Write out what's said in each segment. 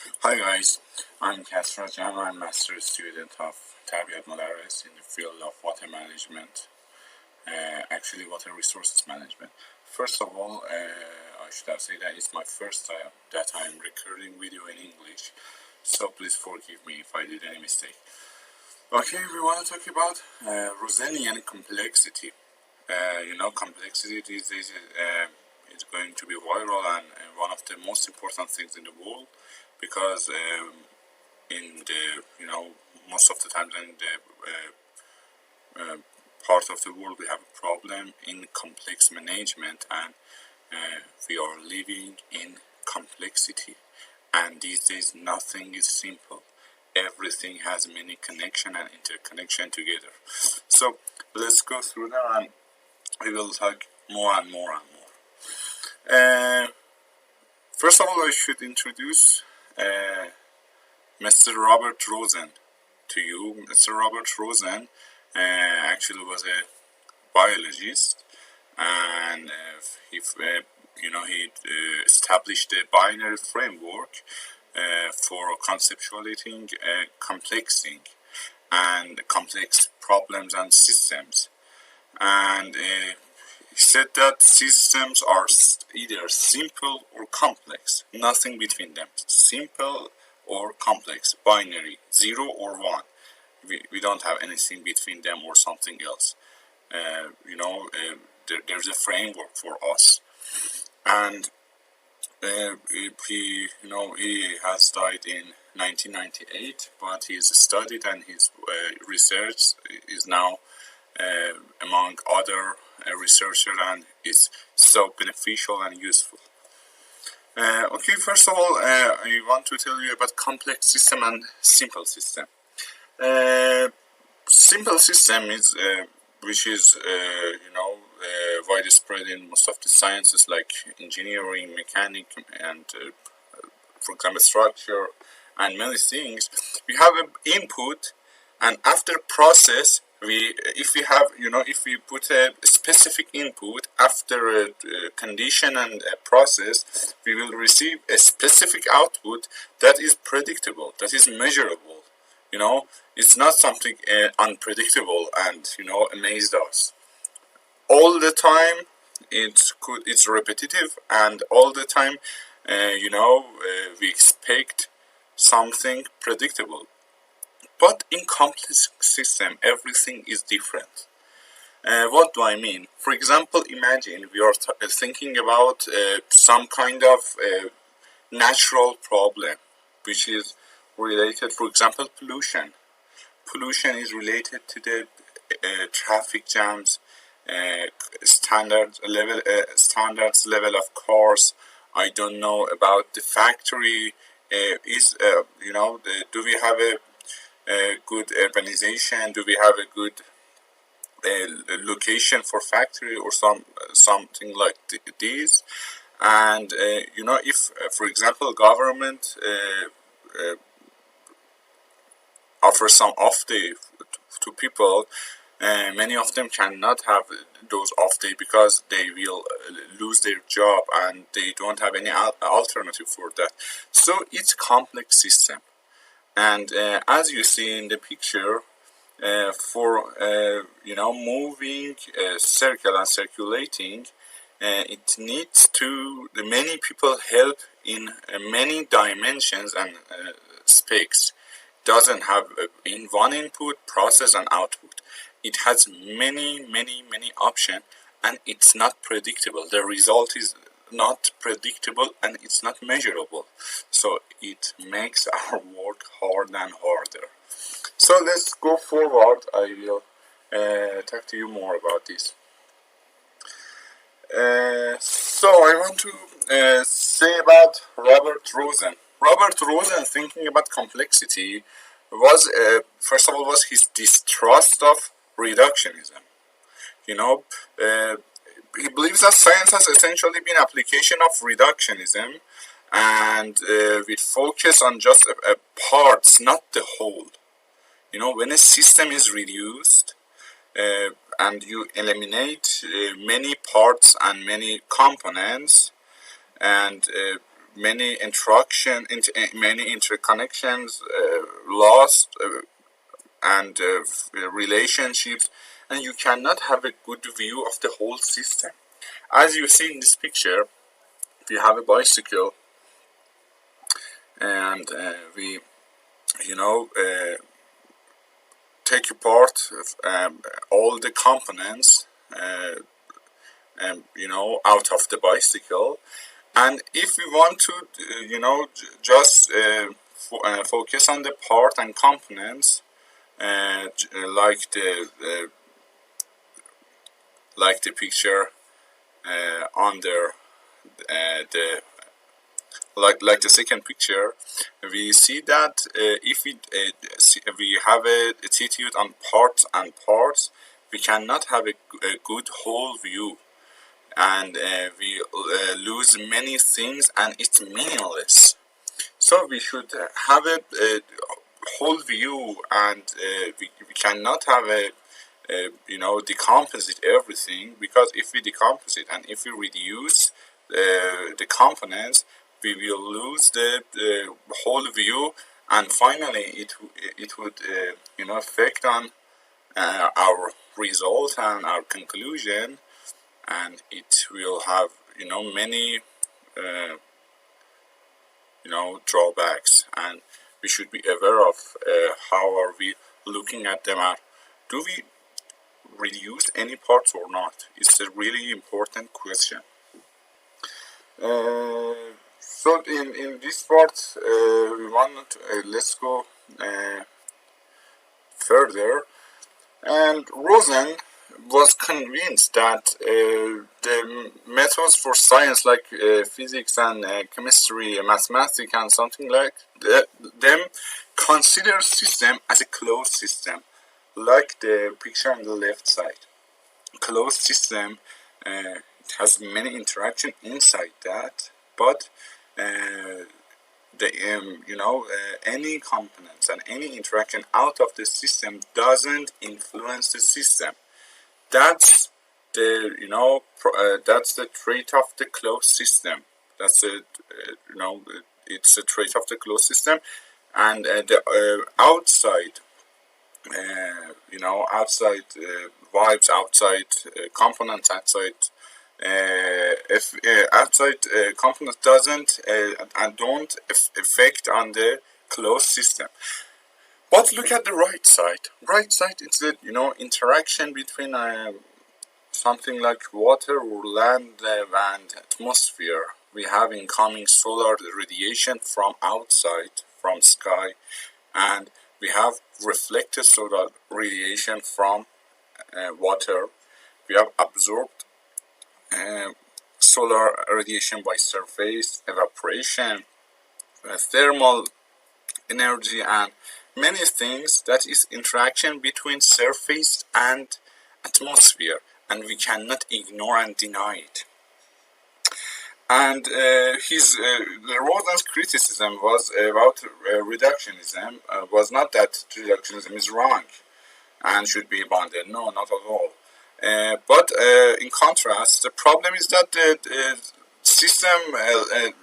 Hi guys, I'm Kasra Jam. I'm master student of Tarbiyat Madaris in the field of water management, actually water resources management. First of all, I should have said that it's my first time that I'm recording video in English, so please forgive me if I did any mistake. Okay, we want to talk about Rosennean complexity. Complexity these days is going to be viral and one of the most important things in the world because in the most of the times in the part of the world we have a problem in complex management and we are living in complexity, and these days nothing is simple. Everything has many connection and interconnection together. So let's go through them and we will talk more and more and more. First of all, I should introduce Mr. Robert Rosen to you. Mr. Robert Rosen actually was a biologist, and he established a binary framework for conceptualizing complexing and complex problems and systems. And he said that systems are either simple or complex, nothing between them. Simple or complex, binary, 0 or 1. We don't have anything between them or something else. There's a framework for us. And he has died in 1998, but he's studied and his research is now among other researchers and is so beneficial and useful. Okay, first of all, I want to tell you about complex system and simple system. Simple system is which is widespread in most of the sciences like engineering, mechanics, and for example structure and many things. We have an input, and after process, if we put a specific input after a condition and a process, we will receive a specific output that is predictable, that is measurable. It's not something unpredictable and amazed us. All the time, it's repetitive, and all the time, we expect something predictable. But in complex system, everything is different. What do I mean? For example, imagine we are thinking about some kind of natural problem, which is related, for example, pollution. Pollution is related to the traffic jams, standards level of cars. I don't know about the factory. Do we have a good urbanization? Do we have a good location for factory or something like this? And if for example government offers some off day to people, many of them cannot have those off day because they will lose their job and they don't have any alternative for that. So it's complex system. And as you see in the picture, for moving circle and circulating, it needs to the many people help in many dimensions and specs. Doesn't have in one input, process and output. It has many options, and it's not predictable. The result is not predictable and it's not measurable. So it makes our work harder and harder. So let's go forward. I will talk to you more about this. So I want to say about Robert Rosen. Robert Rosen, thinking about complexity, was first of all was his distrust of reductionism. He believes that science has essentially been application of reductionism, and with focus on just parts, not the whole. When a system is reduced and you eliminate many parts and many components, and many many interconnections, lost, and relationships, and you cannot have a good view of the whole system. As you see in this picture, we have a bicycle, and we, you know, take apart all the components, out of the bicycle. And if we want to, just focus on the part and components, like the picture under the like the second picture, we see that if we have a attitude on parts and parts, we cannot have a good whole view, and we lose many things, and it's meaningless. So we should have a whole view, and we cannot have decomposite everything, because if we decompose it and if we reduce the components, we will lose the whole view, and finally it would affect on our result and our conclusion, and it will have many drawbacks, and we should be aware of how are we looking at them. Do we reduce any parts or not? It's a really important question. So in this part, we want let's go further. And Rosen was convinced that the methods for science, like physics and chemistry, mathematics, and something like them, consider system as a closed system, like the picture on the left side. Closed system, it has many interaction inside that, but any components and any interaction out of the system doesn't influence the system. That's that's the trait of the closed system. That's it's a trait of the closed system, and the outside, outside vibes, outside components, outside if outside components doesn't and don't affect on the closed system. But look at the right side. Right side, it's the interaction between something like water or land and atmosphere. We have incoming solar radiation from outside, from sky, and we have reflected solar radiation from water. We have absorbed solar radiation by surface, evaporation, thermal energy, and many things. That is interaction between surface and atmosphere, and we cannot ignore and deny it. And Rosen's criticism was about reductionism. Was not that reductionism is wrong and should be abandoned. No, not at all. But in contrast, the problem is that the system,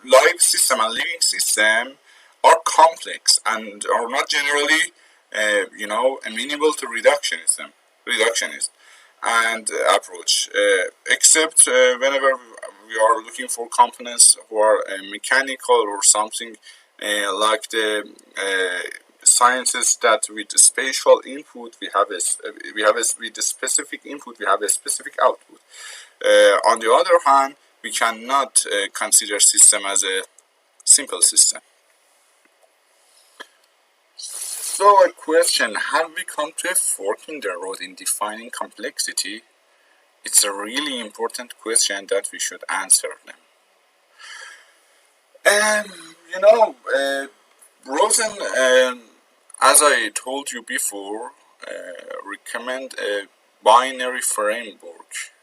live system and living system, are complex and are not generally, amenable to reductionism and approach, except whenever we are looking for components who are mechanical or something like the sciences that with the spatial input with the specific input we have a specific output. On the other hand, we cannot consider system as a simple system. So a question: have we come to a fork in the road in defining complexity? It's a really important question that we should answer them. Rosen, as I told you before, recommend a binary framework.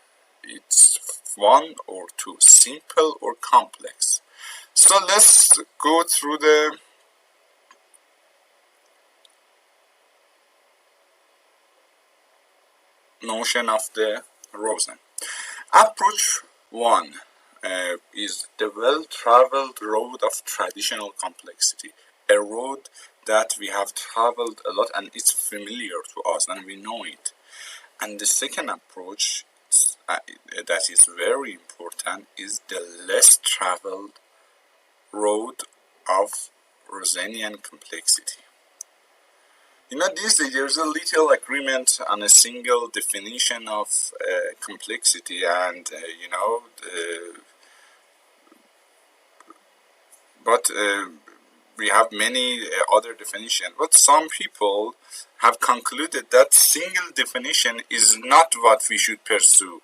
It's one or two, simple or complex. So let's go through the notion of the Rosen. Approach 1. is the well-traveled road of traditional complexity, a road that we have traveled a lot and it's familiar to us and we know it. And the second approach that is very important is the less traveled road of Rosennean complexity. These days there's a little agreement on a single definition of complexity, and but we have many other definitions. But some people have concluded that single definition is not what we should pursue.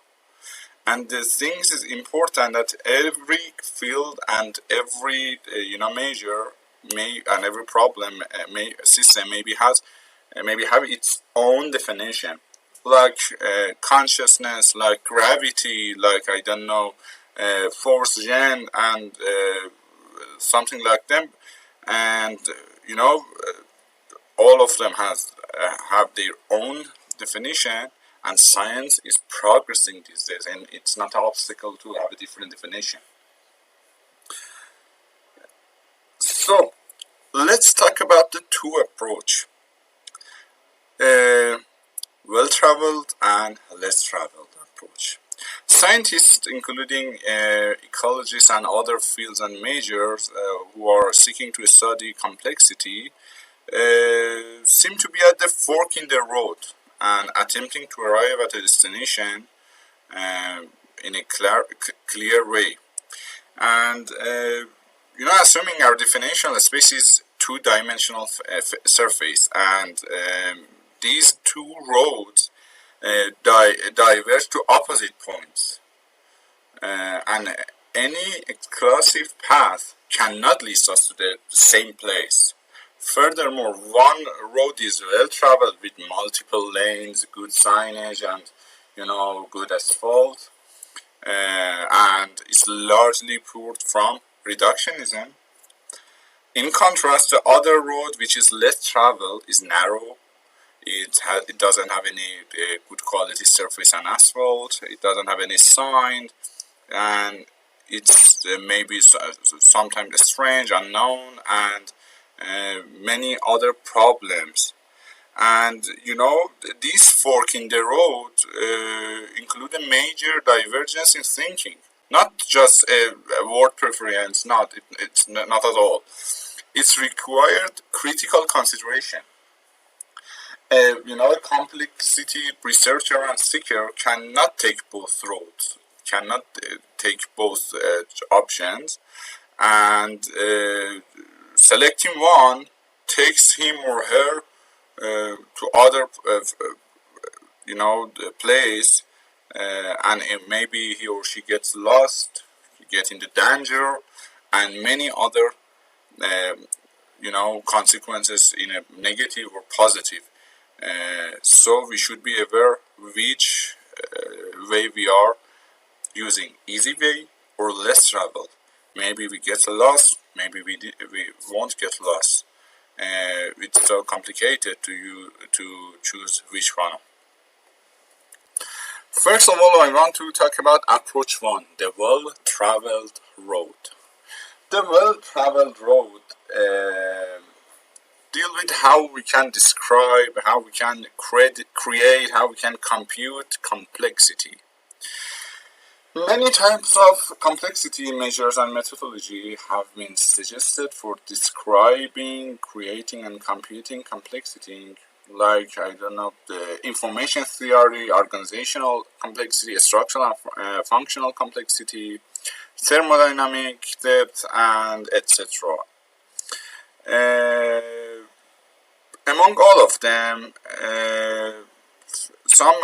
And the things is important that every field and every measure and every problem system maybe have its own definition, like consciousness, like gravity, like I don't know, force gen and something like them, and all of them have their own definition. And science is progressing these days, and it's not an obstacle to have a different definition. So, let's talk about the two approach. Well-traveled and less traveled approach. Scientists, including ecologists and other fields and majors who are seeking to study complexity, seem to be at the fork in the road and attempting to arrive at a destination in a clear way. And, assuming our definitional space is two-dimensional surface, and these two roads diverge to opposite points. And any exclusive path cannot lead us to the same place. Furthermore, one road is well traveled with multiple lanes, good signage, and good asphalt, and is largely poured from reductionism. In contrast, the other road, which is less traveled, is narrow. It doesn't have any good quality surface and asphalt. It doesn't have any sign, and it's maybe sometimes strange, unknown, and many other problems. And these fork in the road include a major divergence in thinking, not just a word preference. It's not at all. It's required critical consideration. A complexity researcher and seeker cannot take both roads, cannot take both options, and selecting one takes him or her to other place, and maybe he or she gets lost, get into danger, and many other consequences in a negative or positive. So we should be aware which way we are using, easy way or less travel. Maybe we get lost, maybe we won't get lost. It's so complicated to choose which one. First of all, I want to talk about approach one, the well-traveled road. The well-traveled road deal with how we can describe, how we can create, how we can compute complexity. Many types of complexity measures and methodology have been suggested for describing, creating, and computing complexity, like, the information theory, organizational complexity, structural and functional complexity, thermodynamic depth, and etc. Among all of them, some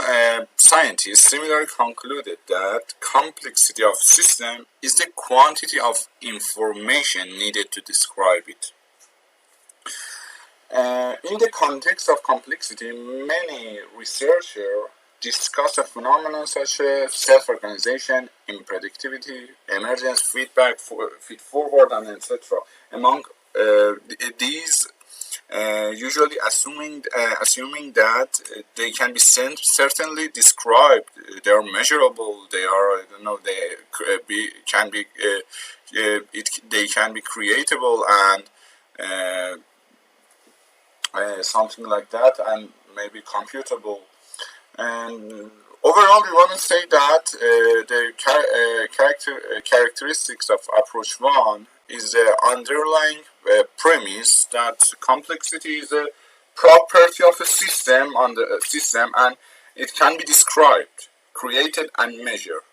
scientists similarly concluded that complexity of system is the quantity of information needed to describe it. In the context of complexity, many researchers discuss a phenomenon such as self-organization, unpredictability, emergence, feedback, feed forward, and etc. Among these usually assuming that they can be certainly described, they are measurable, they are, I don't know, they can be they can be creatable and something like that, and maybe computable. And overall, we want to say that the characteristics of approach one is the underlying premise that complexity is a property of a system on the system, and it can be described, created, and measured.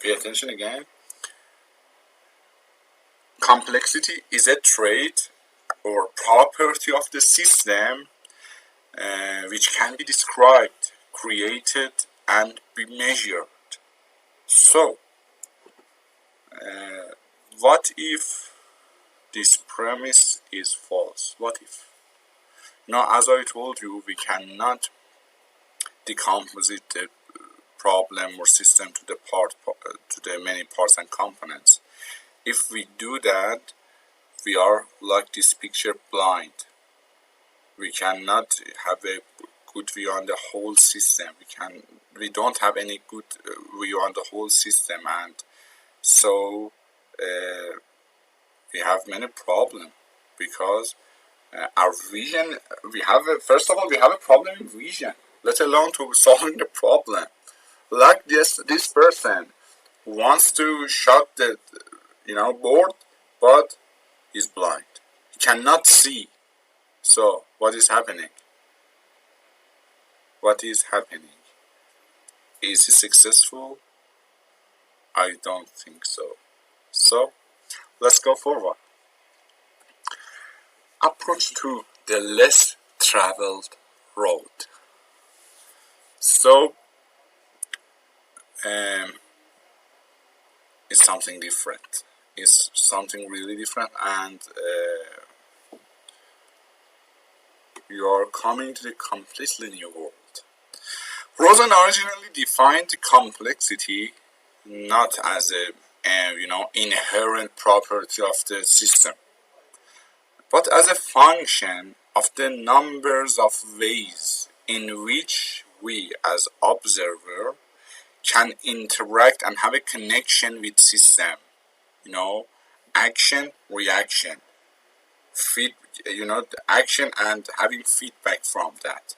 Pay attention again. Complexity is a trait or property of the system which can be described, created, and be measured. So, what if this premise is false? What if? Now, as I told you, we cannot decompose the problem or system to the many parts and components. If we do that, we are like this picture blind. We cannot have a good view on the whole system. We don't have any good view on the whole system, and so we have many problems because our vision. First of all, we have a problem in vision, let alone to solving the problem. Like this person who wants to shut the board, but he's blind. He cannot see. So what is happening? What is happening? Is he successful? I don't think so. So let's go forward. Approach to the less traveled road. So it's something different. It's something really different, and you are coming to the completely new world. Rosen originally defined complexity not as a inherent property of the system, but as a function of the numbers of ways in which we as observer can interact and have a connection with system. Action, reaction, action and having feedback from that,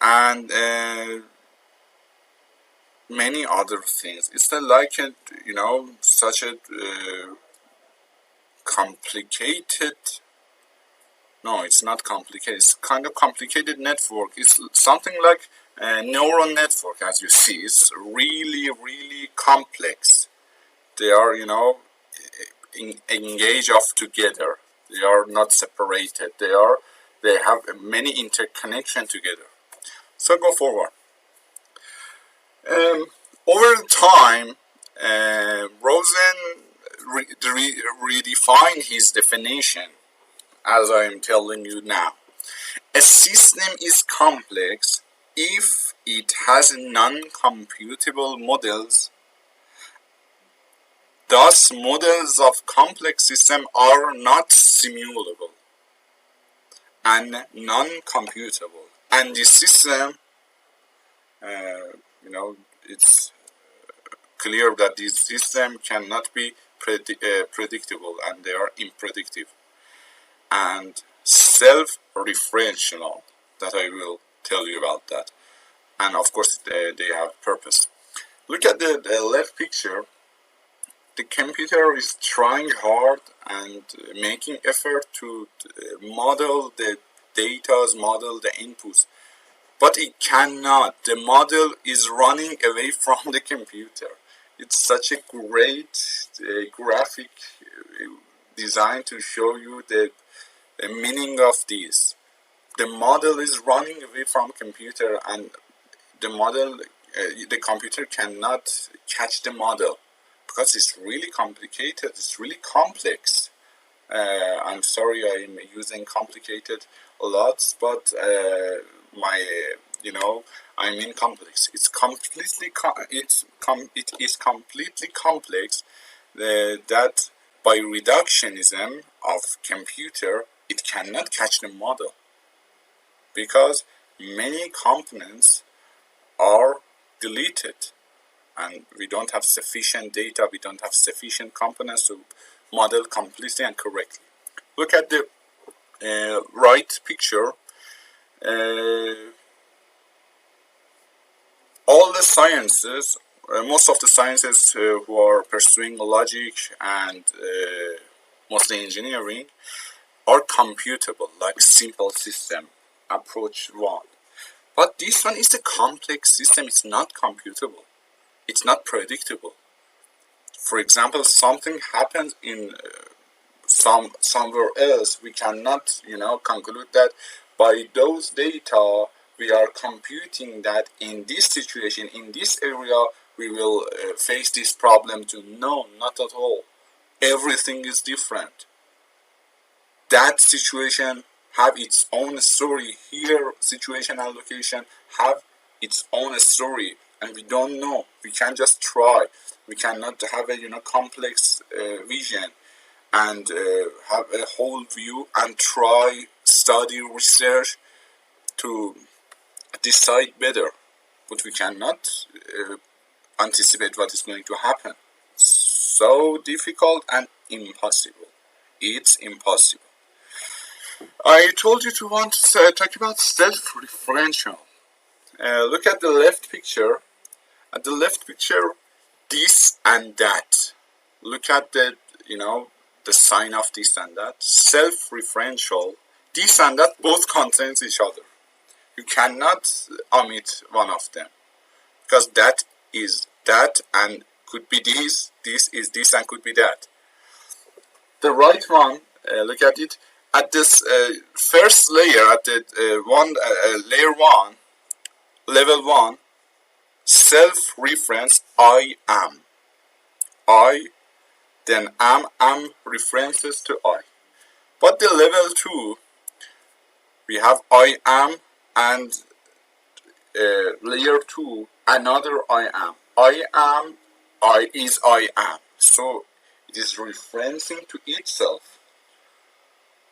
and many other things. It's not like such a complicated. No, it's not complicated. It's kind of complicated network. It's something like a neural network, as you see. It's really, really complex. They are, engaged off together. They are not separated. They have many interconnection together. So go forward. Over time, Rosen redefined his definition, as I am telling you now. A system is complex if it has non-computable models. Thus, models of complex systems are not simulable and non-computable. And the system, it's clear that this system cannot be predictable, and they are unpredictable and self-referential. That I will tell you about that. And of course, they have purpose. Look at the left picture. The computer is trying hard and making effort to model the data, model the inputs, but it cannot. The model is running away from the computer. It's such a great graphic design to show you the meaning of this. The model is running away from computer, and the computer cannot catch the model because it's really complicated. It's really complex. I'm sorry I'm using complicated a lot, but I mean complex. It is completely complex. That by reductionism of computer, it cannot catch the model because many components are deleted and we don't have sufficient data, we don't have sufficient components to model completely and correctly. Look at the right picture. All the sciences, most of the sciences who are pursuing logic and mostly engineering are computable, like simple system, approach one. But this one is a complex system, it's not computable. It's not predictable. For example, something happens in somewhere else, we cannot, conclude that by those data we are computing that in this situation, in this area, we will face this problem too. No, not at all. Everything is different. That situation have its own story. Here, situation and location have its own story, and we don't know. We can't just try. We cannot have a complex vision and have a whole view and try, study, research to decide better. But we cannot anticipate what is going to happen. So difficult and impossible. It's impossible. I told you to want to talk about self-referential. Look at the left picture. At the left picture, this and that. Look at the sign of this and that. Self-referential. This and that both contains each other. You cannot omit one of them because that is that and could be this. This is this and could be that. The right one. Look at it. At this first layer, at the layer one, level one, self-reference, I am. I, then am references to I. But the level two, we have I am and layer two, another I am. I am, I is I am. So it is referencing to itself.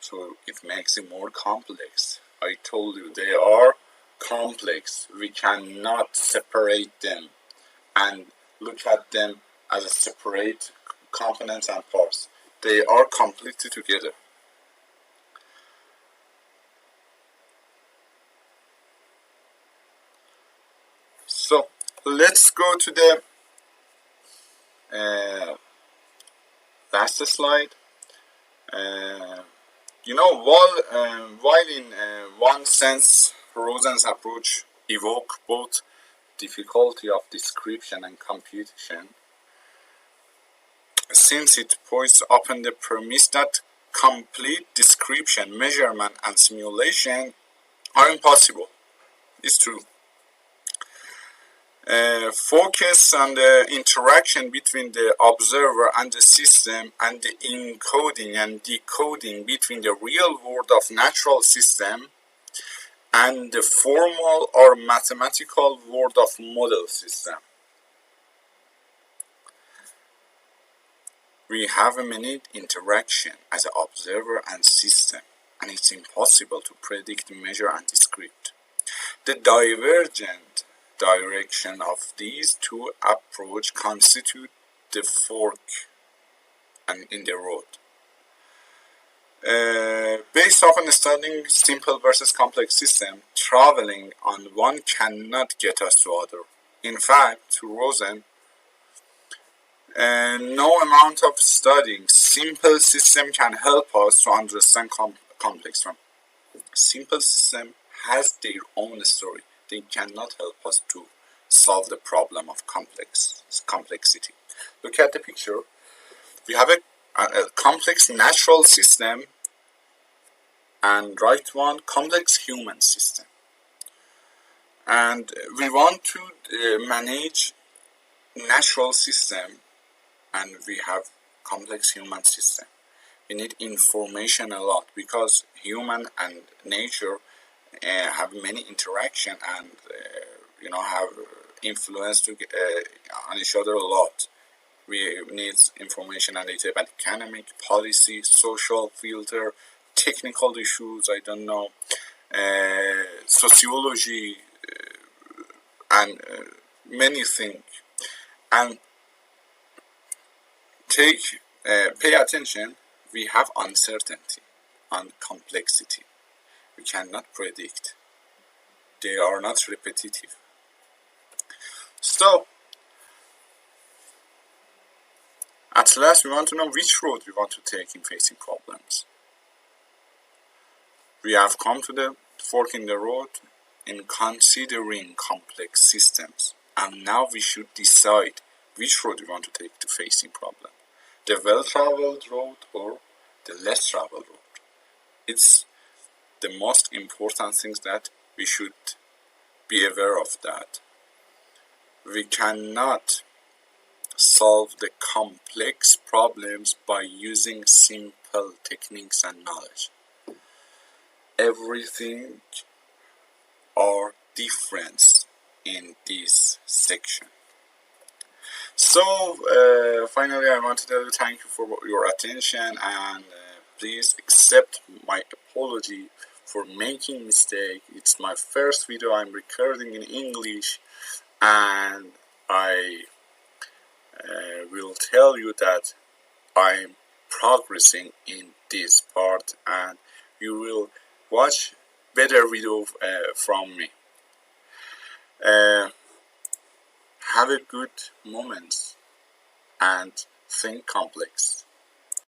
So it makes it more complex. I told you they are complex. We cannot separate them and look at them as a separate components and parts. They are completely together. So let's go to the last slide. While in one sense, Rosen's approach evoke both difficulty of description and computation, since it points upon the premise that complete description, measurement, and simulation are impossible. It's true. Focus on the interaction between the observer and the system and the encoding and decoding between the real world of natural system and the formal or mathematical world of model system. We have a minute interaction as an observer and system, and it's impossible to predict, measure, and describe. The divergent direction of these two approaches constitute the fork and in the road. Based upon studying simple versus complex system, traveling on one cannot get us to other. In fact, to Rosen, no amount of studying simple system can help us to understand complex one. Simple system has their own story. They cannot help us to solve the problem of complexity. Look at the picture. We have a complex natural system and right one complex human system. And we want to manage natural system and we have complex human system. We need information a lot because human and nature have many interaction and have influence on each other a lot. We need information and data about economic, policy, social, filter, technical issues, I don't know, sociology, and many things. And pay attention, we have uncertainty and complexity. We cannot predict. They are not repetitive. So, at last, we want to know which road we want to take in facing problems. We have come to the fork in the road in considering complex systems, and now we should decide which road we want to take to facing problem. The well-traveled road or the less traveled road. It's the most important things that we should be aware of, that we cannot solve the complex problems by using simple techniques and knowledge. Everything are different in this section. So finally, I want to tell you thank you for your attention, and please accept my apology for making mistake. It's my first video I'm recording in English, and I will tell you that I'm progressing in this part, and you will watch better video from me. Have a good moment and think complex.